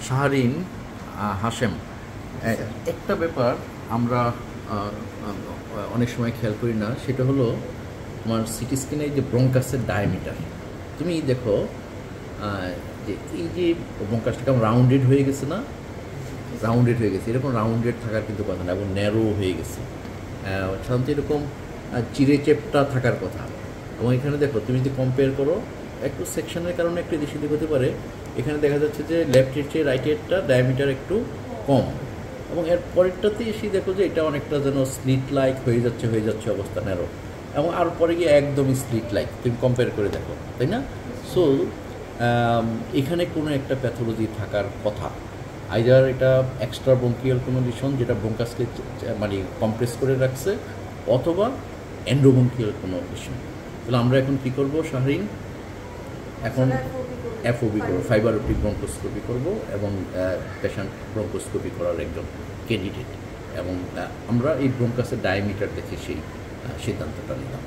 শাহরিন হাশেম, একটা ব্যাপার আমরা অনেক সময় খেয়াল করি না, সেটা হলো তোমার সিটি স্ক্যানে যে ব্রঙ্কাসের ডায়ামিটার। তুমি দেখো যে এই যে ব্রঙ্কাসটা কেমন রাউন্ডেড হয়ে গেছে না, রাউন্ডেড হয়ে গেছে, এরকম রাউন্ডেড থাকার কিন্তু কথা না, এবং ন্যারো হয়ে গেছে। সাধারণত এরকম চিড়ে চেপটা থাকার কথা। এবং এখানে দেখো তুমি যদি কম্পেয়ার করো, একটু সেকশনের কারণে একটু এদিক সেদিক হতে পারে। এখানে দেখা যাচ্ছে যে লেফটের চেয়ে রাইটেরটা ডায়ামিটার একটু কম, এবং এর পরেরটাতে এসে দেখো যে এটা অনেকটা যেন স্লিট লাইক হয়ে যাচ্ছে অবস্থা ন্যারো, এবং আর পরে গিয়ে একদমই স্লিট লাইক, তুমি কম্পেয়ার করে দেখো, তাই না? সো এখানে কোনো একটা প্যাথোলজি থাকার কথা, আইদার এটা এক্সট্রা ব্রঙ্কিয়াল কোনো লিশন যেটা ব্রঙ্কাসকে মানে কম্প্রেস করে রাখছে, অথবা এন্ডোব্রঙ্কিয়াল কোনো লিশন। তাহলে আমরা এখন কী করবো শাহরিন? এখন এফওবি করবো, ফাইবার অপটিক ব্রঙ্কোস্কোপি করবো, এবং পেশেন্ট ব্রঙ্কোস্কোপি করার একজন ক্যান্ডিডেট, এবং আমরা এই ব্রঙ্কাসের ডায়ামিটার দেখে সেই সিদ্ধান্তটা নিলাম।